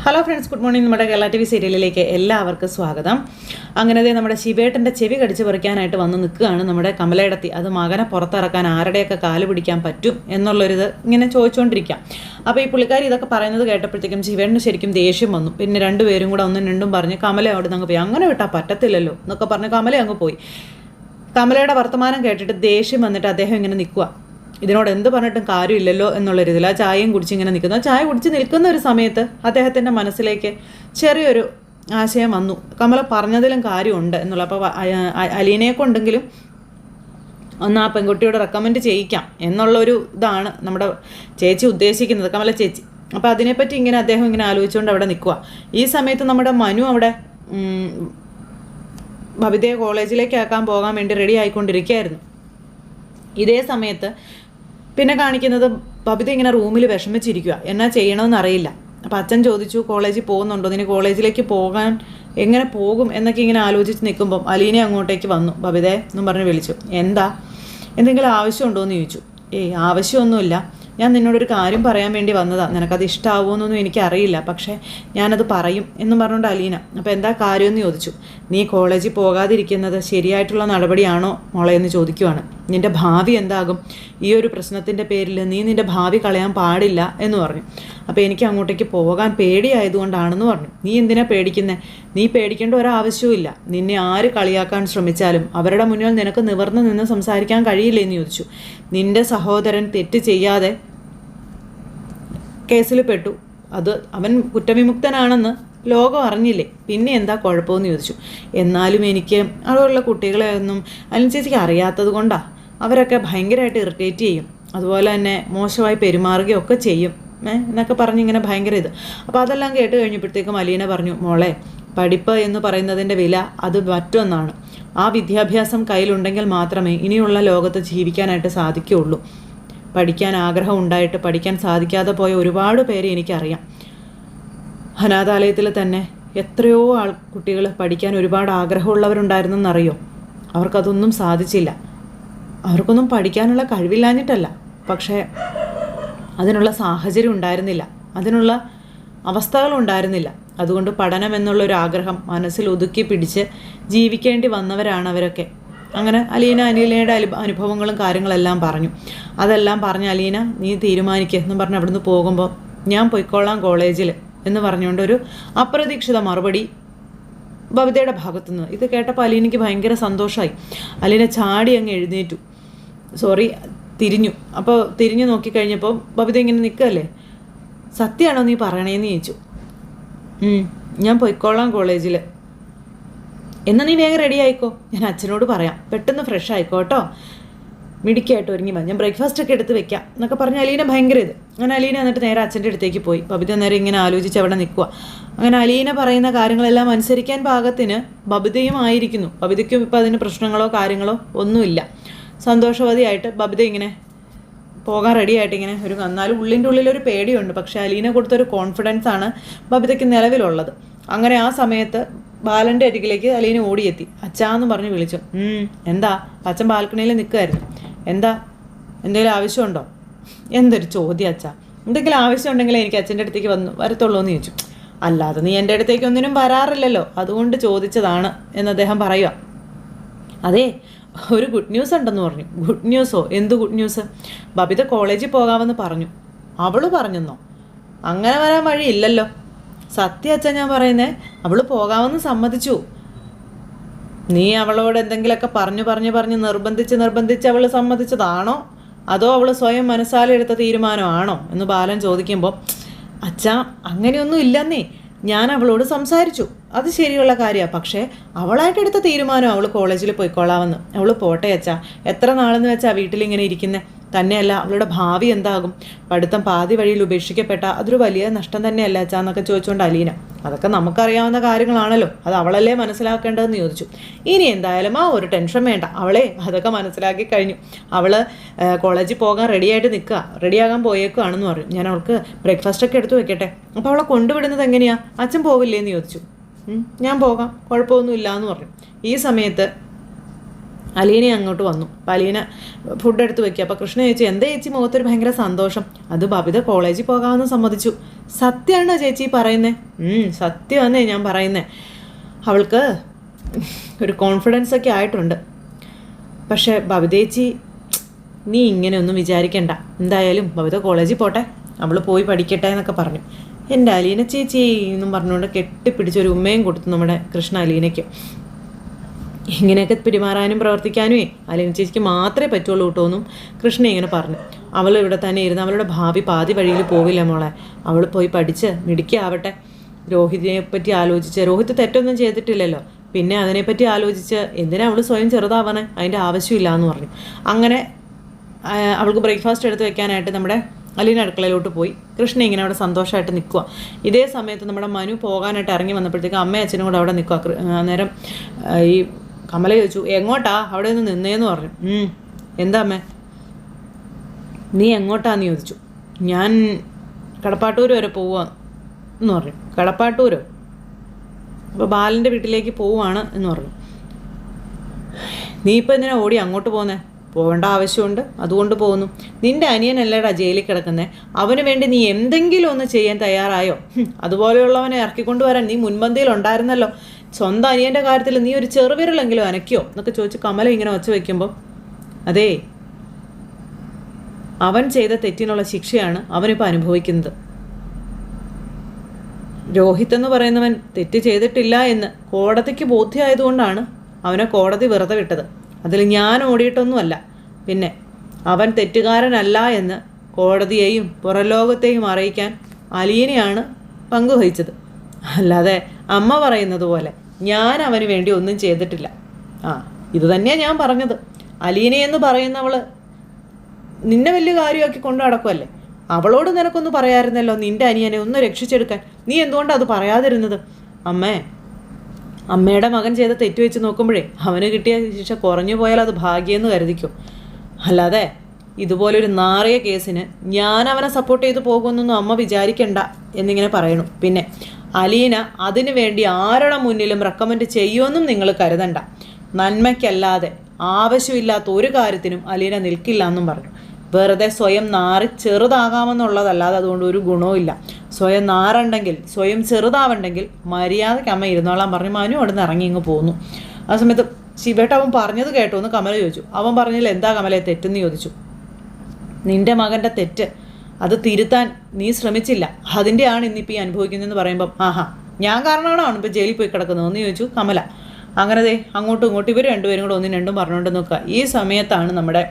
Hello friends, good morning. നമ്മുടെ Kerala TV സീരിയലിലേക്ക് എല്ലാവർക്കും സ്വാഗതം. അങ്ങനെ നമ്മുടെ ശിവേട്ടൻ്റെ ചെവി കടിച്ച് പറിക്കാനായിട്ട് വന്ന് നിൽക്കുകയാണ് നമ്മുടെ കമലയിടത്തി. അത് മകനെ പുറത്തിറക്കാൻ ആരുടെയൊക്കെ കാല് പിടിക്കാൻ പറ്റും എന്നുള്ളൊരിത് ഇങ്ങനെ ചോദിച്ചുകൊണ്ടിരിക്കാം. അപ്പോൾ ഈ പുള്ളിക്കാരി ഇതൊക്കെ പറയുന്നത് കേട്ടപ്പോഴത്തേക്കും ശിവേട്ടന് ശരിക്കും ദേഷ്യം വന്നു. പിന്നെ രണ്ടുപേരും കൂടെ ഒന്നും രണ്ടും പറഞ്ഞ് കമല അവിടെ നിന്ന് അങ്ങ് പോയി. അങ്ങനെ വിട്ടാൽ പറ്റത്തില്ലല്ലോ എന്നൊക്കെ പറഞ്ഞ് കമല അങ്ങ് പോയി. കമലയുടെ വർത്തമാനം കേട്ടിട്ട് ദേഷ്യം വന്നിട്ട് അദ്ദേഹം ഇങ്ങനെ നിൽക്കുക. ഇതിനോട് എന്ത് പറഞ്ഞിട്ടും കാര്യമില്ലല്ലോ എന്നുള്ള രീതിയിൽ ആ ചായയും കുടിച്ച് ഇങ്ങനെ നിൽക്കുന്നു. ചായ കുടിച്ച് നിൽക്കുന്ന ഒരു സമയത്ത് അദ്ദേഹത്തിൻ്റെ മനസ്സിലേക്ക് ചെറിയൊരു ആശയം വന്നു. കമല പറഞ്ഞതിലും കാര്യമുണ്ട് എന്നുള്ള. അപ്പോൾ അലീനയെ കൊണ്ടെങ്കിലും ഒന്ന് ആ പെൺകുട്ടിയോട് റെക്കമെൻഡ് ചെയ്യിക്കാം എന്നുള്ളൊരു ഇതാണ് നമ്മുടെ ചേച്ചി ഉദ്ദേശിക്കുന്നത്, കമല ചേച്ചി. അപ്പോൾ അതിനെപ്പറ്റി ഇങ്ങനെ അദ്ദേഹം ഇങ്ങനെ ആലോചിച്ചുകൊണ്ട് അവിടെ നിൽക്കുക. ഈ സമയത്ത് നമ്മുടെ മനു അവിടെ ബബിതയെ കോളേജിലേക്ക് ആക്കാൻ പോകാൻ വേണ്ടി റെഡി ആയിക്കൊണ്ടിരിക്കുകയായിരുന്നു. ഇതേ സമയത്ത് പിന്നെ കാണിക്കുന്നത് ബബിത ഇങ്ങനെ റൂമിൽ വിഷമിച്ചിരിക്കുക. എന്നാ ചെയ്യണമെന്ന് അറിയില്ല. അപ്പോൾ അച്ഛൻ ചോദിച്ചു, കോളേജിൽ പോകുന്നുണ്ടോ, നിന് കോളേജിലേക്ക് പോകാൻ എങ്ങനെ പോകും എന്നൊക്കെ ഇങ്ങനെ ആലോചിച്ച് നിൽക്കുമ്പം അലീന അങ്ങോട്ടേക്ക് വന്നു. ബബിതയെ എന്നും പറഞ്ഞ് വിളിച്ചു. എന്താ, എന്തെങ്കിലും ആവശ്യമുണ്ടോ എന്ന് ചോദിച്ചു. ആവശ്യമൊന്നുമില്ല, ഞാൻ നിന്നോടൊരു കാര്യം പറയാൻ വേണ്ടി വന്നതാണ്. നിനക്കത് ഇഷ്ടമാവുമെന്നൊന്നും എനിക്കറിയില്ല, പക്ഷേ ഞാനത് പറയും എന്നും പറഞ്ഞുകൊണ്ട് അലീന. അപ്പോൾ എന്താ കാര്യമെന്ന് ചോദിച്ചു. നീ കോളേജിൽ പോകാതിരിക്കുന്നത് ശരിയായിട്ടുള്ള നടപടിയാണോ മോളെ എന്ന് ചോദിക്കുവാണ്. നിൻ്റെ ഭാവി എന്താകും? ഈ ഒരു പ്രശ്നത്തിൻ്റെ പേരിൽ നീ നിൻ്റെ ഭാവി കളയാൻ പാടില്ല എന്ന് പറഞ്ഞു. അപ്പോൾ എനിക്ക് അങ്ങോട്ടേക്ക് പോകാൻ പേടിയായതുകൊണ്ടാണെന്ന് പറഞ്ഞു. നീ എന്തിനാ പേടിക്കുന്നത്? നീ പേടിക്കേണ്ട ഒരാവശ്യവുമില്ല. നിന്നെ ആര് കളിയാക്കാൻ ശ്രമിച്ചാലും അവരുടെ മുന്നിൽ നിനക്ക് നിവർന്ന് നിന്ന് സംസാരിക്കാൻ കഴിയില്ല എന്ന് ചോദിച്ചു. നിൻ്റെ സഹോദരൻ തെറ്റ് ചെയ്യാതെ കേസിൽ പെട്ടു, അത് അവൻ കുറ്റവിമുക്തനാണെന്ന് ലോകം അറിഞ്ഞില്ലേ, പിന്നെ എന്താ കുഴപ്പമെന്ന് ചോദിച്ചു. എന്നാലും എനിക്ക് അവിടെയുള്ള കുട്ടികളെ ഒന്നും അതിനനുസരിച്ച് അറിയാത്തത് കൊണ്ടാണ്. അവരൊക്കെ ഭയങ്കരമായിട്ട് ഇറിറ്റേറ്റ് ചെയ്യും, അതുപോലെ തന്നെ മോശമായി പെരുമാറുകയൊക്കെ ചെയ്യും എന്നൊക്കെ പറഞ്ഞിങ്ങനെ ഭയങ്കര ഇത്. അപ്പോൾ അതെല്ലാം കേട്ട് കഴിഞ്ഞപ്പോഴത്തേക്കും അലീന പറഞ്ഞു, മോളെ പഠിപ്പ് എന്ന് പറയുന്നതിൻ്റെ വില അത് മറ്റൊന്നാണ്. ആ വിദ്യാഭ്യാസം കയ്യിലുണ്ടെങ്കിൽ മാത്രമേ ഇനിയുള്ള ലോകത്ത് ജീവിക്കാനായിട്ട് സാധിക്കുകയുള്ളൂ. പഠിക്കാൻ ആഗ്രഹം ഉണ്ടായിട്ട് പഠിക്കാൻ സാധിക്കാതെ പോയ ഒരുപാട് പേരെ എനിക്കറിയാം. അനാഥാലയത്തിൽ തന്നെ എത്രയോ കുട്ടികൾ പഠിക്കാൻ ഒരുപാട് ആഗ്രഹമുള്ളവരുണ്ടായിരുന്നെന്നറിയോ? അവർക്കതൊന്നും സാധിച്ചില്ല. അവർക്കൊന്നും പഠിക്കാനുള്ള കഴിവില്ലാഞ്ഞിട്ടല്ല, പക്ഷേ അതിനുള്ള സാഹചര്യം ഉണ്ടായിരുന്നില്ല, അതിനുള്ള അവസ്ഥകളുണ്ടായിരുന്നില്ല. അതുകൊണ്ട് പഠനം എന്നുള്ളൊരാഗ്രഹം മനസ്സിൽ ഒതുക്കി പിടിച്ച് ജീവിക്കേണ്ടി വന്നവരാണ് അവരൊക്കെ. അങ്ങനെ അലീനയുടെ അനുഭവങ്ങളും കാര്യങ്ങളെല്ലാം പറഞ്ഞു. അതെല്ലാം പറഞ്ഞ് അലീന നീ തീരുമാനിക്കുക എന്ന് പറഞ്ഞ് അവിടുന്ന് പോകുമ്പോൾ ഞാൻ പൊയ്ക്കോളാം കോളേജിൽ എന്ന് പറഞ്ഞുകൊണ്ടൊരു അപ്രതീക്ഷിത മറുപടി ബബിതയുടെ ഭാഗത്തുനിന്ന്. ഇത് കേട്ടപ്പോൾ അലീനയ്ക്ക് ഭയങ്കര സന്തോഷമായി. അലീന ചാടി അങ്ങ് എഴുന്നേറ്റു, തിരിഞ്ഞു. അപ്പോൾ തിരിഞ്ഞു നോക്കിക്കഴിഞ്ഞപ്പോൾ ബബിത ഇങ്ങനെ നിൽക്കുകയല്ലേ. സത്യമാണോ നീ പറയണേന്ന് ചോദിച്ചു. ഞാൻ പൊയ്ക്കോളാം കോളേജിൽ. എന്നാൽ നീ വേഗം റെഡി ആയിക്കോ, ഞാൻ അച്ഛനോട് പറയാം, പെട്ടെന്ന് ഫ്രഷ് ആയിക്കോ കേട്ടോ, മിടിക്കായിട്ട് ഒരുങ്ങി വാ, ഞാൻ ബ്രേക്ക്ഫാസ്റ്റൊക്കെ എടുത്ത് വെക്കാം എന്നൊക്കെ പറഞ്ഞ് അലീന ഭയങ്കര ഇത്. അങ്ങനെ അലീന എന്നിട്ട് നേരെ അച്ഛൻ്റെ അടുത്തേക്ക് പോയി. ബബിത നേരെ ഇങ്ങനെ ആലോചിച്ച് അവിടെ നിൽക്കുക. അങ്ങനെ അലീന പറയുന്ന കാര്യങ്ങളെല്ലാം അനുസരിക്കാൻ പാകത്തിന് ബബിതയും ആയിരിക്കുന്നു. ബബിതയ്ക്കും ഇപ്പോൾ അതിന് പ്രശ്നങ്ങളോ കാര്യങ്ങളോ ഒന്നുമില്ല. സന്തോഷവതിയായിട്ട് ബബിത ഇങ്ങനെ പോകാൻ റെഡിയായിട്ട് ഇങ്ങനെ ഒരു, എന്നാലും ഉള്ളിൻ്റെ ഉള്ളിലൊരു പേടിയുണ്ട്. പക്ഷേ അലീന കൊടുത്തൊരു കോൺഫിഡൻസാണ് ബബിതയ്ക്ക് നിലവിലുള്ളത്. അങ്ങനെ ആ സമയത്ത് ബാലൻ്റെ അരികിലേക്ക് അലീന ഓടിയെത്തി. അച്ഛാന്ന് പറഞ്ഞ് വിളിച്ചു. എന്താ? അച്ഛൻ ബാൽക്കണിയിൽ നിൽക്കുമായിരുന്നു. എന്താ, എന്തെങ്കിലും ആവശ്യമുണ്ടോ? എന്തൊരു ചോദ്യം അച്ഛാ, എന്തെങ്കിലും ആവശ്യമുണ്ടെങ്കിൽ എനിക്ക് അച്ഛൻ്റെ അടുത്തേക്ക് വരത്തുള്ളൂ എന്ന് ചോദിച്ചു. അല്ലാതെ നീ എൻ്റെ അടുത്തേക്ക് ഒന്നിനും വരാറില്ലല്ലോ, അതുകൊണ്ട് ചോദിച്ചതാണ് എന്ന് അദ്ദേഹം പറയുക. അതെ, ഒരു ഗുഡ് ന്യൂസ് ഉണ്ടെന്ന് പറഞ്ഞു. ഗുഡ് ന്യൂസോ? എന്ത് ഗുഡ് ന്യൂസ്? ബബിത കോളേജിൽ പോകാമെന്ന് പറഞ്ഞു. അവള് പറഞ്ഞെന്നോ? അങ്ങനെ വരാൻ വഴിയില്ലല്ലോ. സത്യം അച്ഛൻ ഞാൻ പറയുന്നേ, അവൾ പോകാമെന്ന് സമ്മതിച്ചു. നീ അവളോട് എന്തെങ്കിലുമൊക്കെ പറഞ്ഞ് നിർബന്ധിച്ച് അവൾ സമ്മതിച്ചതാണോ, അതോ അവൾ സ്വയം മനസ്സാലെടുത്ത തീരുമാനമാണോ എന്ന് ബാലൻ ചോദിക്കുമ്പോൾ, അച്ഛാ അങ്ങനെയൊന്നും ഇല്ലെന്നേ, ഞാൻ അവളോട് സംസാരിച്ചു, അത് ശരിയുള്ള കാര്യമാണ്. പക്ഷേ അവളായിട്ട് എടുത്ത തീരുമാനം അവൾ കോളേജിൽ പോയിക്കോളാമെന്ന്. അവൾ പോട്ടെ അച്ഛാ, എത്ര നാളെന്ന് വെച്ചാൽ വീട്ടിലിങ്ങനെ ഇരിക്കുന്നത്? തന്നെയല്ല അവളുടെ ഭാവി എന്താകും? പഠിത്തം പാതി വഴിയിൽ ഉപേക്ഷിക്കപ്പെട്ട അതൊരു വലിയ നഷ്ടം തന്നെയല്ല അച്ഛാ എന്നൊക്കെ ചോദിച്ചുകൊണ്ട് അലീന. അതൊക്കെ നമുക്കറിയാവുന്ന കാര്യങ്ങളാണല്ലോ, അത് അവളല്ലേ മനസ്സിലാക്കേണ്ടതെന്ന് ചോദിച്ചു. ഇനി എന്തായാലും ആ ഒരു ടെൻഷൻ വേണ്ട, അവളെ അതൊക്കെ മനസ്സിലാക്കി കഴിഞ്ഞു. അവൾ കോളേജിൽ പോകാൻ റെഡിയായിട്ട് നിൽക്കുക, റെഡിയാകാൻ പോയേക്കുവാണെന്ന് പറഞ്ഞു. ഞാൻ അവൾക്ക് ബ്രേക്ക്ഫാസ്റ്റൊക്കെ എടുത്തു വെക്കട്ടെ. അപ്പോൾ അവളെ കൊണ്ടുവിടുന്നത് എങ്ങനെയാണ്? അച്ഛൻ പോവില്ലേന്ന് ചോദിച്ചു. ഞാൻ പോകാം, കുഴപ്പമൊന്നുമില്ല എന്ന് പറഞ്ഞു. ഈ സമയത്ത് അലീന അങ്ങോട്ട് വന്നു. അപ്പോൾ അലീന ഫുഡ് എടുത്ത് വെക്കുക. അപ്പോൾ കൃഷ്ണ ചേച്ചി, എന്താ ചേച്ചി മുഖത്തൊരു ഭയങ്കര സന്തോഷം? അത് ബബിത കോളേജിൽ പോകാമെന്ന് സമ്മതിച്ചു. സത്യമാണോ ചേച്ചി പറയുന്നത്? സത്യമാന്നേ ഞാൻ പറയുന്നത്. അവൾക്ക് ഒരു കോൺഫിഡൻസ് ഒക്കെ ആയിട്ടുണ്ട്. പക്ഷേ ബബിതേച്ചി, നീ ഇങ്ങനെയൊന്നും വിചാരിക്കണ്ട. എന്തായാലും ബബിത കോളേജിൽ പോട്ടെ, അവൾ പോയി പഠിക്കട്ടെ എന്നൊക്കെ പറഞ്ഞു. എൻ്റെ അലീന ചേച്ചി എന്നും പറഞ്ഞുകൊണ്ട് കെട്ടിപ്പിടിച്ചൊരു ഉമ്മയും കൊടുത്തു നമ്മുടെ കൃഷ്ണ അലീനയ്ക്ക്. ഇങ്ങനെയൊക്കെ പെരുമാറാനും പ്രവർത്തിക്കാനുമേ അലീന ചേച്ചിക്ക് മാത്രമേ പറ്റുള്ളൂ കേട്ടോ എന്നും കൃഷ്ണ ഇങ്ങനെ പറഞ്ഞു. അവൾ ഇവിടെ തന്നെ ഇരുന്ന് അവളുടെ ഭാവി പാതി വഴിയിൽ പോവില്ല മോളെ. അവൾ പോയി പഠിച്ച് മിടുക്കിയാവട്ടെ. രോഹിതിനെ പറ്റി ആലോചിച്ച്, രോഹിത് തെറ്റൊന്നും ചെയ്തിട്ടില്ലല്ലോ, പിന്നെ അതിനെപ്പറ്റി ആലോചിച്ച് എന്തിനാ അവൾ സ്വയം ചെറുതാവണേ, അതിൻ്റെ ആവശ്യമില്ല എന്ന് പറഞ്ഞു. അങ്ങനെ അവൾക്ക് ബ്രേക്ക്ഫാസ്റ്റ് എടുത്ത് വെക്കാനായിട്ട് നമ്മുടെ അലീന അടുക്കളയിലോട്ട് പോയി. കൃഷ്ണ ഇങ്ങനെ അവിടെ സന്തോഷമായിട്ട് നിൽക്കുക. ഇതേ സമയത്ത് നമ്മുടെ മനു പോകാനായിട്ട് ഇറങ്ങി വന്നപ്പോഴത്തേക്ക് അമ്മയും അച്ഛനും കൂടെ അവിടെ നിൽക്കുക. അന്നേരം ഈ കമല ചോദിച്ചു, എങ്ങോട്ടാ അവിടെ നിന്ന് നിന്നേന്ന് പറഞ്ഞു. എന്താ അമ്മേ, നീ എങ്ങോട്ടാന്ന് ചോദിച്ചു. ഞാൻ കടപ്പാട്ടൂർ വരെ പോവാ എന്ന് പറഞ്ഞു. കടപ്പാട്ടൂരോ? അപ്പോൾ ബാലൻ്റെ വീട്ടിലേക്ക് പോവുകയാണ് എന്ന് പറഞ്ഞു. നീ ഇപ്പം എന്തിനാ ഓടി അങ്ങോട്ട് പോകുന്നേ? പോകേണ്ട ആവശ്യമുണ്ട്, അതുകൊണ്ട് പോകുന്നു. നിൻ്റെ അനിയനല്ലേടാ ജയിലിൽ കിടക്കുന്നേ, അവന് വേണ്ടി നീ എന്തെങ്കിലും ഒന്ന് ചെയ്യാൻ തയ്യാറായോ? അതുപോലെയുള്ളവനെ ഇറക്കിക്കൊണ്ടുവരാൻ നീ മുൻപന്തിയിൽ ഉണ്ടായിരുന്നല്ലോ. സ്വന്തം അനിയൻ്റെ കാര്യത്തിൽ നീ ഒരു ചെറുവിരലെങ്കിലും അനക്കിയോ എന്നൊക്കെ ചോദിച്ച് കമല ഇങ്ങനെ വച്ച് വയ്ക്കുമ്പോൾ, അതേ, അവൻ ചെയ്ത തെറ്റിനുള്ള ശിക്ഷയാണ് അവനിപ്പോൾ അനുഭവിക്കുന്നത്. രോഹിത് എന്ന് പറയുന്നവൻ തെറ്റ് ചെയ്തിട്ടില്ല എന്ന് കോടതിക്ക് ബോധ്യമായതുകൊണ്ടാണ് അവനെ കോടതി വെറുതെ വിട്ടത്. അതിൽ ഞാൻ ഓടിയിട്ടൊന്നുമല്ല. പിന്നെ അവൻ തെറ്റുകാരനല്ല എന്ന് കോടതിയെയും പുറലോകത്തെയും അറിയിക്കാൻ അലീനയാണ് പങ്കുവഹിച്ചത്. അല്ലാതെ അമ്മ പറയുന്നത് പോലെ ഞാൻ അവന് വേണ്ടി ഒന്നും ചെയ്തിട്ടില്ല. ഇത് തന്നെയാണ് ഞാൻ പറഞ്ഞത്. അലീനയെന്ന് പറയുന്നവൾ നിന്നെ വലിയ കാര്യമാക്കി കൊണ്ടു നടക്കുമല്ലേ. അവളോട് നിനക്കൊന്ന് പറയാമായിരുന്നല്ലോ നിൻ്റെ അനിയനെ ഒന്ന് രക്ഷിച്ചെടുക്കാൻ. നീ എന്തുകൊണ്ടാണ് അത് പറയാതിരുന്നത്? അമ്മയുടെ മകൻ ചെയ്ത തെറ്റ് വെച്ച് നോക്കുമ്പോഴേ അവന് കിട്ടിയ ശിക്ഷ കുറഞ്ഞു പോയാൽ അത് ഭാഗ്യമെന്ന് കരുതിക്കും. അല്ലാതെ ഇതുപോലൊരു നാറിയ കേസിന് ഞാൻ അവനെ സപ്പോർട്ട് ചെയ്ത് പോകുമെന്നൊന്നും അമ്മ വിചാരിക്കണ്ട എന്നിങ്ങനെ പറയണു. പിന്നെ അലീന അതിനു വേണ്ടി ആരുടെ മുന്നിലും റെക്കമെൻഡ് ചെയ്യുമെന്നും നിങ്ങൾ കരുതണ്ട. നന്മയ്ക്കല്ലാതെ ആവശ്യമില്ലാത്ത ഒരു കാര്യത്തിനും അലീന നിൽക്കില്ല എന്നും പറഞ്ഞു. വെറുതെ സ്വയം നാറി ചെറുതാകാമെന്നുള്ളതല്ലാതെ അതുകൊണ്ട് ഒരു ഗുണവുമില്ല. സ്വയം നാറുണ്ടെങ്കിൽ, സ്വയം ചെറുതാവണ്ടെങ്കിൽ മര്യാദയ്ക്ക് അമ്മ ഇരുന്നോളാൻ പറഞ്ഞ് മനു അവിടെ നിന്ന് ഇറങ്ങി ഇങ്ങ് പോന്നു. ആ സമയത്ത് ശിവേട്ട അവൻ പറഞ്ഞത് കേട്ടോ എന്ന് കമല ചോദിച്ചു. അവൻ പറഞ്ഞില്ല, എന്താ കമലയെ തെറ്റെന്ന് ചോദിച്ചു. നിൻ്റെ മകൻ്റെ തെറ്റ് അത് തിരുത്താൻ നീ ശ്രമിച്ചില്ല, അതിൻ്റെയാണ് ഇന്നിപ്പോൾ ഈ അനുഭവിക്കുന്നതെന്ന് പറയുമ്പം ഞാൻ കാരണമാണോ ഇപ്പോൾ ജയിലിൽ പോയി കിടക്കുന്നതെന്ന് ചോദിച്ചു കമല. അങ്ങനെ അങ്ങോട്ടും ഇങ്ങോട്ടും ഇവർ രണ്ടുപേരും കൂടെ ഒന്നും രണ്ടും പറഞ്ഞുകൊണ്ട് നോക്കുക. ഈ സമയത്താണ് നമ്മുടെ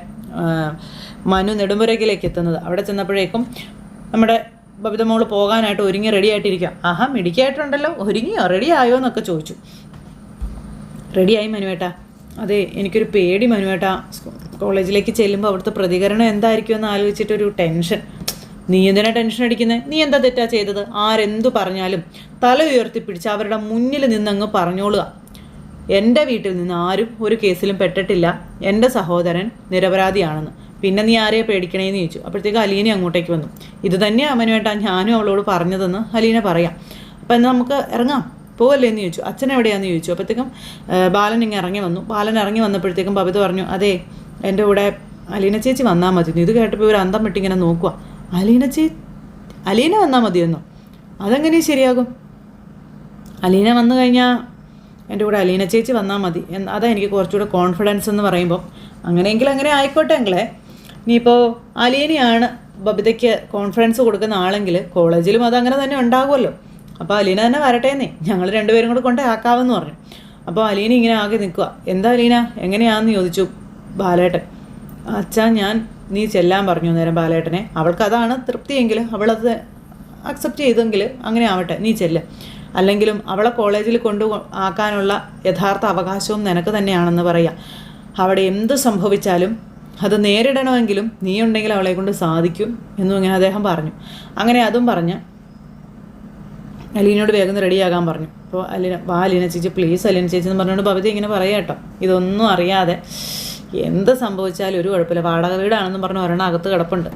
മനു നെടുമ്പുരയ്ക്കിലേക്ക് എത്തുന്നത്. അവിടെ ചെന്നപ്പോഴേക്കും നമ്മുടെ ബബിത മോള് പോകാനായിട്ട് ഒരുങ്ങി റെഡി ആയിട്ടിരിക്കുക. മിടിക്കായിട്ടുണ്ടല്ലോ, ഒരുങ്ങിയോ, റെഡി ആയോ എന്നൊക്കെ ചോദിച്ചു. റെഡിയായി മനുവേട്ടാ. അതെ, എനിക്കൊരു പേടി മനുവേട്ടാ. കോളേജിലേക്ക് ചെല്ലുമ്പോൾ അവിടുത്തെ പ്രതികരണം എന്തായിരിക്കുമെന്ന് ആലോചിച്ചിട്ടൊരു ടെൻഷൻ. നീ എന്തിനാ ടെൻഷൻ അടിക്കുന്നത്? നീ എന്താ തെറ്റാ ചെയ്തത്? ആരെന്തു പറഞ്ഞാലും തല ഉയർത്തിപ്പിടിച്ച് അവരുടെ മുന്നിൽ നിന്നങ്ങ് പറഞ്ഞോളുക. എൻ്റെ വീട്ടിൽ നിന്ന് ആരും ഒരു കേസിലും പെട്ടിട്ടില്ല, എൻ്റെ സഹോദരൻ നിരപരാധിയാണെന്ന്. പിന്നെ നീ ആരെയെ പേടിക്കണേന്ന് ചോദിച്ചു. അപ്പോഴത്തേക്ക് അലീന അങ്ങോട്ടേക്ക് വന്നു. ഇത് തന്നെയാണ് അമ്മനുവേട്ടാ ഞാനും അവളോട് പറഞ്ഞതെന്ന് അലീന പറയാം. അപ്പം എന്നാൽ നമുക്ക് ഇറങ്ങാം, പോവല്ലേ എന്ന് ചോദിച്ചു. അച്ഛൻ എവിടെയാണെന്ന് ചോദിച്ചു. അപ്പോഴത്തേക്കും ബാലൻ ഇങ്ങനെ ഇറങ്ങി വന്നു. ബാലൻ ഇറങ്ങി വന്നപ്പോഴത്തേക്കും ബബിത പറഞ്ഞു, അതെ, എൻ്റെ കൂടെ അലീന ചേച്ചി വന്നാൽ മതി. ഇത് കേട്ടപ്പോൾ ഇവർ അന്തം വിട്ടിങ്ങനെ നോക്കുക. അലീന വന്നാൽ മതിയെന്നോ? അതെങ്ങനെയും ശരിയാകും. അലീന വന്നു കഴിഞ്ഞാൽ എൻ്റെ കൂടെ അലീന ചേച്ചി വന്നാൽ മതി. അതാ എനിക്ക് കുറച്ചുകൂടെ കോൺഫിഡൻസ് എന്ന് പറയുമ്പോൾ. അങ്ങനെയെങ്കിൽ അങ്ങനെ ആയിക്കോട്ടെ എങ്കിലേ. ഇനിയിപ്പോൾ അലീനയാണ് ബബിതയ്ക്ക് കോൺഫിഡൻസ് കൊടുക്കുന്ന ആളെങ്കിൽ കോളേജിലും അതങ്ങനെ തന്നെ ഉണ്ടാകുമല്ലോ. അപ്പോൾ അലീന തന്നെ വരട്ടേന്നേ, ഞങ്ങൾ രണ്ടുപേരും കൂടെ കൊണ്ടേ ആക്കാമെന്ന് പറഞ്ഞു. അപ്പോൾ അലീന ഇങ്ങനെ ആകെ നിൽക്കുക. എന്താ അലീന, എങ്ങനെയാണെന്ന് ചോദിച്ചു ബാലേട്ടൻ. അച്ഛാ, നീ ചെല്ലാൻ പറഞ്ഞു നേരം ബാലേട്ടനെ. അവൾക്കതാണ് തൃപ്തിയെങ്കിൽ, അവളത് അക്സെപ്റ്റ് ചെയ്തെങ്കിൽ അങ്ങനെ ആവട്ടെ, നീ ചെല്ല്. അല്ലെങ്കിലും അവളെ കോളേജിൽ ആക്കാനുള്ള യഥാർത്ഥ അവകാശവും നിനക്ക് തന്നെയാണെന്ന് പറയാം. അവിടെ എന്ത് സംഭവിച്ചാലും അത് നേരിടണമെങ്കിലും നീ ഉണ്ടെങ്കിൽ അവളെ കൊണ്ട് സാധിക്കും എന്നും ഇങ്ങനെ അദ്ദേഹം പറഞ്ഞു. അങ്ങനെ അതും പറഞ്ഞ് അലീനയോട് വേഗം റെഡിയാകാൻ പറഞ്ഞു. അപ്പോൾ അലീന ചേച്ചി പ്ലീസ് അലീന ചേച്ചി എന്ന് പറഞ്ഞുകൊണ്ട് ബബിത ഇങ്ങനെ പറയാം കേട്ടോ. ഇതൊന്നും അറിയാതെ എന്ത് സംഭവിച്ചാലും ഒരു കുഴപ്പമില്ല, വാടക വീടാണെന്നും പറഞ്ഞ് ഒരെണ്ണം അകത്ത് കിടപ്പുണ്ട്.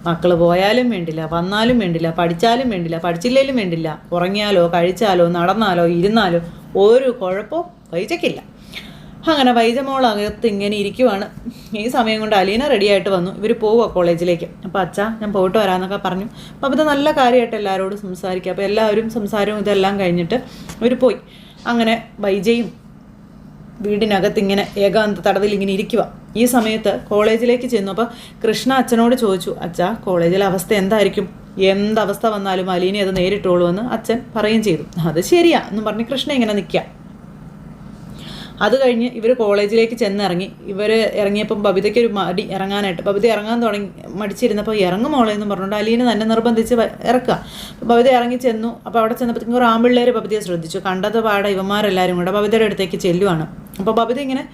മക്കൾ പോയാലും വേണ്ടില്ല, വന്നാലും വേണ്ടില്ല, പഠിച്ചാലും വേണ്ടില്ല, പഠിച്ചില്ലേലും വേണ്ടില്ല, ഉറങ്ങിയാലോ കഴിച്ചാലോ നടന്നാലോ ഇരുന്നാലോ ഒരു കുഴപ്പവും കഴിച്ചേക്കില്ല. അങ്ങനെ വൈജമോളകത്ത് ഇങ്ങനെ ഇരിക്കുവാണ്. ഈ സമയം കൊണ്ട് അലീന റെഡിയായിട്ട് വന്നു. ഇവർ പോവുക കോളേജിലേക്ക്. അപ്പോൾ അച്ഛാ ഞാൻ പോയിട്ട് വരാമെന്നൊക്കെ പറഞ്ഞു. അപ്പോൾ അത് നല്ല കാര്യമായിട്ട് എല്ലാവരോടും സംസാരിക്കുക. അപ്പോൾ എല്ലാവരും സംസാരവും ഇതെല്ലാം കഴിഞ്ഞിട്ട് ഇവർ പോയി. അങ്ങനെ വൈജയും വീടിനകത്ത് ഇങ്ങനെ ഏകാന്ത തടവിൽ ഇങ്ങനെ ഇരിക്കുക. ഈ സമയത്ത് കോളേജിലേക്ക് ചെന്നു. അപ്പോൾ കൃഷ്ണ അച്ഛനോട് ചോദിച്ചു, അച്ഛാ കോളേജിലെ അവസ്ഥ എന്തായിരിക്കും? എന്തവസ്ഥ വന്നാലും അലീനെ അത് നേരിട്ടോളൂ എന്ന് അച്ഛൻ പറയുകയും ചെയ്തു. അത് ശരിയാ എന്നും പറഞ്ഞ് കൃഷ്ണ ഇങ്ങനെ നിൽക്കുക. അത് കഴിഞ്ഞ് ഇവർ കോളേജിലേക്ക് ചെന്നിറങ്ങി. ഇവർ ഇറങ്ങിയപ്പം ബബിതയ്ക്ക് ഒരു മടി ഇറങ്ങാനായിട്ട്. ബബിത ഇറങ്ങാൻ മടിച്ചിരുന്നപ്പോൾ ഇറങ്ങും മോളെ എന്ന് പറഞ്ഞുകൊണ്ട് അലീന തന്നെ നിർബന്ധിച്ച് ഇറക്കുക. ബബിത ഇറങ്ങി ചെന്നു. അപ്പോൾ അവിടെ ചെന്നപ്പോഴത്തേക്കും ഒരു ആമ്പിള്ളേർ ബബിതയെ ശ്രദ്ധിച്ചു. കണ്ടത് പാടെ ഇവന്മാരെല്ലാവരും കൂടെ ബബിതയുടെ അടുത്തേക്ക് ചെല്ലുവാണ്. അപ്പോൾ ബബിത ഇങ്ങനെ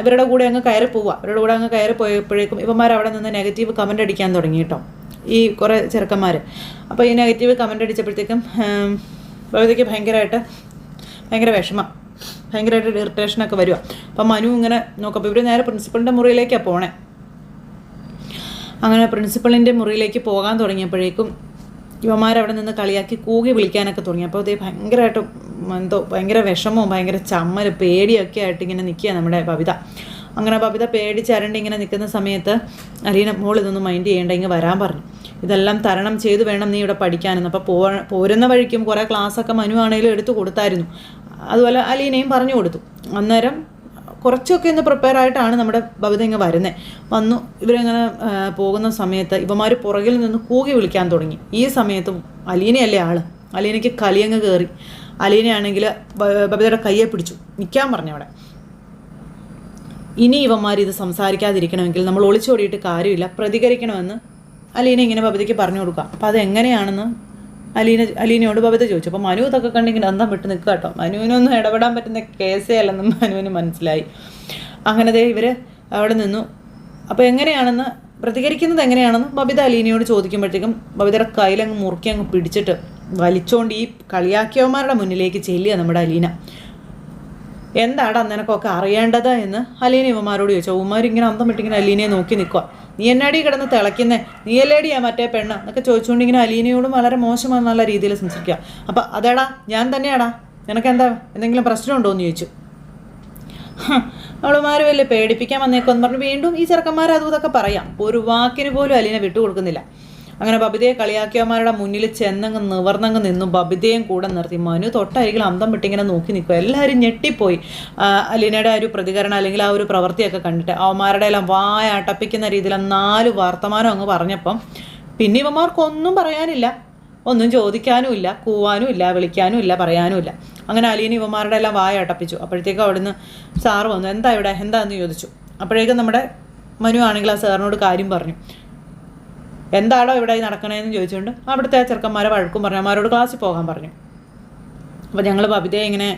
ഇവരുടെ കൂടെ അങ്ങ് കയറി പോവുക. ഇവരുടെ കൂടെ അങ്ങ് കയറി പോയപ്പോഴേക്കും ഇവന്മാർ അവിടെ നിന്ന് നെഗറ്റീവ് കമൻ്റ് അടിക്കാൻ തുടങ്ങി കേട്ടോ, ഈ കുറേ ചെറുക്കന്മാർ. അപ്പോൾ ഈ നെഗറ്റീവ് കമൻ്റ് അടിച്ചപ്പോഴത്തേക്കും ബബിതയ്ക്ക് ഭയങ്കര വിഷമം, ഭയങ്കരമായിട്ട് ഇറിറ്റേഷനൊക്കെ വരിക. അപ്പം മനു ഇങ്ങനെ നോക്കപ്പോൾ ഇവർ നേരെ പ്രിൻസിപ്പളിൻ്റെ മുറിയിലേക്കാണ് പോണേ. അങ്ങനെ പ്രിൻസിപ്പളിൻ്റെ മുറിയിലേക്ക് പോകാൻ തുടങ്ങിയപ്പോഴേക്കും യുവമാരവിടെ നിന്ന് കളിയാക്കി കൂകി വിളിക്കാനൊക്കെ തുടങ്ങി. അപ്പോൾ അതേ ഭയങ്കരമായിട്ട് ഭയങ്കര വിഷമവും ഭയങ്കര ചമ്മൽ പേടിയൊക്കെ ആയിട്ട് ഇങ്ങനെ നിൽക്കുക നമ്മുടെ ബബിത. അങ്ങനെ ബബിത പേടിച്ചരണ്ട് ഇങ്ങനെ നിൽക്കുന്ന സമയത്ത് അലീന മോൾ ഇതൊന്നും മൈൻഡ് ചെയ്യേണ്ട, ഇങ്ങനെ വരാൻ പറഞ്ഞു. ഇതെല്ലാം തരണം ചെയ്ത് വേണം നീ ഇവിടെ പഠിക്കാനെന്ന്. അപ്പോൾ പോരുന്ന വഴിക്കും കുറേ ക്ലാസ്സൊക്കെ മനു ആണെങ്കിലും എടുത്തു കൊടുത്തായിരുന്നു. അതുപോലെ അലീനയും പറഞ്ഞു കൊടുത്തു. അന്നേരം കുറച്ചൊക്കെ ഒന്ന് പ്രിപ്പയർ ആയിട്ടാണ് നമ്മുടെ ബബിത ഇങ്ങനെ വന്നു. ഇവരിങ്ങനെ പോകുന്ന സമയത്ത് ഇവന്മാർ പുറകിൽ നിന്ന് കൂകി വിളിക്കാൻ തുടങ്ങി. ഈ സമയത്ത് അലീനയല്ലേ ആള്, അലീനയ്ക്ക് കലിയങ്ങ് കയറി. അലീനയാണെങ്കിൽ ബബിതയുടെ കയ്യെ പിടിച്ചു നിൽക്കാൻ പറഞ്ഞവിടെ. ഇനി ഇവന്മാർ ഇത് സംസാരിക്കാതിരിക്കണമെങ്കിൽ നമ്മൾ ഒളിച്ചോടിയിട്ട് കാര്യമില്ല, പ്രതികരിക്കണമെന്ന് അലീന ഇങ്ങനെ ബബിതയ്ക്ക് പറഞ്ഞു കൊടുക്കുക. അപ്പോൾ അതെങ്ങനെയാണെന്ന് അലീനയോട് ബബിത ചോദിച്ചു. അപ്പോൾ മനു ഇതൊക്കെ കണ്ടിങ്ങനെ അന്തം വിട്ട് നിൽക്കുക കേട്ടോ. മനുവിനൊന്നും ഇടപെടാൻ പറ്റുന്ന കേസേ അല്ലെന്നും മനുവിന് മനസ്സിലായി. അങ്ങനെ ഇവർ അവിടെ നിന്നു. അപ്പോൾ എങ്ങനെയാണെന്ന് പ്രതികരിക്കുന്നത് എങ്ങനെയാണെന്ന് ബബിത അലീനയോട് ചോദിക്കുമ്പോഴത്തേക്കും ബബിതയുടെ കയ്യിലങ്ങ് മുറുക്കി അങ്ങ് പിടിച്ചിട്ട് വലിച്ചോണ്ട് ഈ കളിയാക്കിയവന്മാരുടെ മുന്നിലേക്ക് ചെല്ലുക നമ്മുടെ അലീന. എന്താടാ നിനക്കൊക്കെ അറിയേണ്ടത് എന്ന് അലീന ഇവന്മാരോട് ചോദിച്ചു. ഉമ്മാരിങ്ങനെ അന്തം വിട്ടിങ്ങനെ അലീനയെ നോക്കി നിൽക്കുക. നീ എന്നാടി കിടന്ന് തിളയ്ക്കുന്നേ, നീയല്ലേടിയാ മറ്റേ പെണ്ണ് എന്നൊക്കെ ചോദിച്ചുകൊണ്ടിങ്ങനെ അലീനയോടും വളരെ മോശമാണ് നല്ല രീതിയിൽ സംസാരിക്കുക. അപ്പം അതേടാ ഞാൻ തന്നെയാടാ, നിനക്കെന്താ എന്തെങ്കിലും പ്രശ്നമുണ്ടോ എന്ന് ചോദിച്ചു. അവളുമാർ വലിയ പേടിപ്പിക്കാൻ വന്നേക്കുമെന്ന് പറഞ്ഞു വീണ്ടും ഈ ചെറുക്കന്മാർ അതും ഇതൊക്കെ പറയാം. ഒരു വാക്കിന് പോലും അലീന വിട്ടുകൊടുക്കുന്നില്ല. അങ്ങനെ ബബിതയെ കളിയാക്കിയവന്മാരുടെ മുന്നിൽ ചെന്നങ്ങ് നിവർന്നങ്ങ് നിന്നു. ബബിതയും കൂടെ നിർത്തി. മനു തൊട്ടരികിൽ അന്തം വിട്ടിങ്ങനെ നോക്കി നിൽക്കുക. എല്ലാവരും ഞെട്ടിപ്പോയി അലീനയുടെ ആ ഒരു പ്രതികരണം അല്ലെങ്കിൽ ആ ഒരു പ്രവൃത്തിയൊക്കെ കണ്ടിട്ട്. അവന്മാരുടെ എല്ലാം വായ അടപ്പിക്കുന്ന രീതിയിൽ 4 വർത്തമാനം അങ്ങ് പറഞ്ഞപ്പം പിന്നെ ഇവന്മാർക്കൊന്നും പറയാനില്ല, ഒന്നും ചോദിക്കാനുമില്ല, കൂവാനും ഇല്ല, വിളിക്കാനും ഇല്ല, പറയാനും ഇല്ല. അങ്ങനെ അലീന ഇവന്മാരുടെ എല്ലാം വായ അടപ്പിച്ചു. അപ്പോഴത്തേക്കും അവിടുന്ന് സാറ് വന്നു. എന്താന്ന് ചോദിച്ചു. അപ്പോഴേക്കും നമ്മുടെ മനു ആണെങ്കിൽ ആ സാറിനോട് കാര്യം പറഞ്ഞു. എന്താണോ ഇവിടെ നടക്കണേന്ന് ചോദിച്ചുകൊണ്ട് അവിടുത്തെ ചെറുക്കന്മാരെ വഴക്കും പറഞ്ഞു. അമ്മമാരോട് ക്ലാസ്സിൽ പോകാൻ പറഞ്ഞു. അപ്പോൾ ഞങ്ങൾ ബബിതയെ ഇങ്ങനെ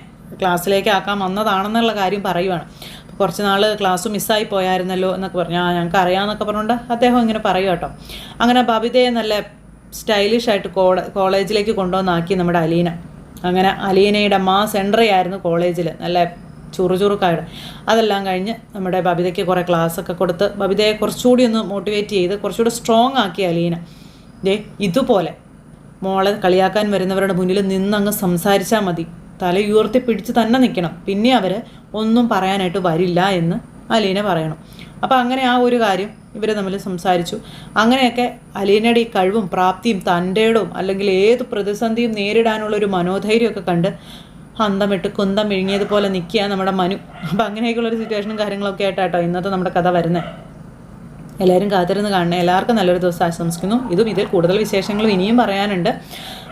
ക്ലാസ്സിലേക്ക് ആക്കാൻ വന്നതാണെന്നുള്ള കാര്യം പറയുവാണ്. അപ്പോൾ കുറച്ച് നാൾ ക്ലാസ് മിസ്സായി പോയായിരുന്നല്ലോ എന്നൊക്കെ പറഞ്ഞു. ഞങ്ങൾക്ക് അറിയാമെന്നൊക്കെ പറഞ്ഞുകൊണ്ട് അദ്ദേഹം ഇങ്ങനെ പറയുക കേട്ടോ. അങ്ങനെ ബബിതയെ നല്ല സ്റ്റൈലിഷായിട്ട് കോളേജിലേക്ക് കൊണ്ടുവന്നാക്കി നമ്മുടെ അലീന. അങ്ങനെ അലീനയുടെ മാസ് എൻട്രി ആയിരുന്നു കോളേജിൽ, നല്ല ചുറുചുറുക്കായിട്ട്. അതെല്ലാം കഴിഞ്ഞ് നമ്മുടെ ബബിതയ്ക്ക് കുറേ ക്ലാസ്സൊക്കെ കൊടുത്ത് ബബിതയെ കുറച്ചുകൂടി ഒന്ന് മോട്ടിവേറ്റ് ചെയ്ത് കുറച്ചുകൂടി സ്ട്രോങ് ആക്കി അലീന. ഇതുപോലെ മോളെ കളിയാക്കാൻ വരുന്നവരുടെ മുന്നിൽ നിന്നങ്ങ് സംസാരിച്ചാൽ മതി, തല ഉയർത്തി പിടിച്ച് തന്നെ നിൽക്കണം, പിന്നെ അവർ ഒന്നും പറയാനായിട്ട് വരില്ല എന്ന് അലീന പറയണം. അപ്പോൾ അങ്ങനെ ആ ഒരു കാര്യം ഇവർ തമ്മിൽ സംസാരിച്ചു. അങ്ങനെയൊക്കെ അലീനയുടെ ഈ കഴിവും പ്രാപ്തിയും തൻ്റെയിടവും അല്ലെങ്കിൽ ഏത് പ്രതിസന്ധിയും നേരിടാനുള്ളൊരു മനോധൈര്യമൊക്കെ കണ്ട് അന്തം വിട്ട് കുന്തം വിഴുങ്ങിയതുപോലെ നിൽക്കുക നമ്മുടെ മനു. അപ്പം അങ്ങനെയൊക്കെയുള്ളൊരു സിറ്റുവേഷനും കാര്യങ്ങളൊക്കെ ആയിട്ടാട്ടോ ഇന്നത്തെ നമ്മുടെ കഥ വരുന്നത്. എല്ലാവരും കാത്തിരുന്ന് കാണണേ. എല്ലാവർക്കും നല്ലൊരു ദിവസം ആശംസിക്കുന്നു. ഇതിൽ കൂടുതൽ വിശേഷങ്ങളും ഇനിയും പറയാനുണ്ട്.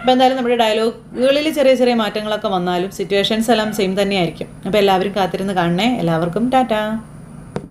അപ്പോൾ എന്തായാലും നമ്മുടെ ഡയലോഗുകളിൽ ചെറിയ ചെറിയ മാറ്റങ്ങളൊക്കെ വന്നാലും സിറ്റുവേഷൻസ് എല്ലാം സെയിം തന്നെയായിരിക്കും. അപ്പോൾ എല്ലാവരും കാത്തിരുന്ന് കാണണേ. എല്ലാവർക്കും ടാറ്റാ.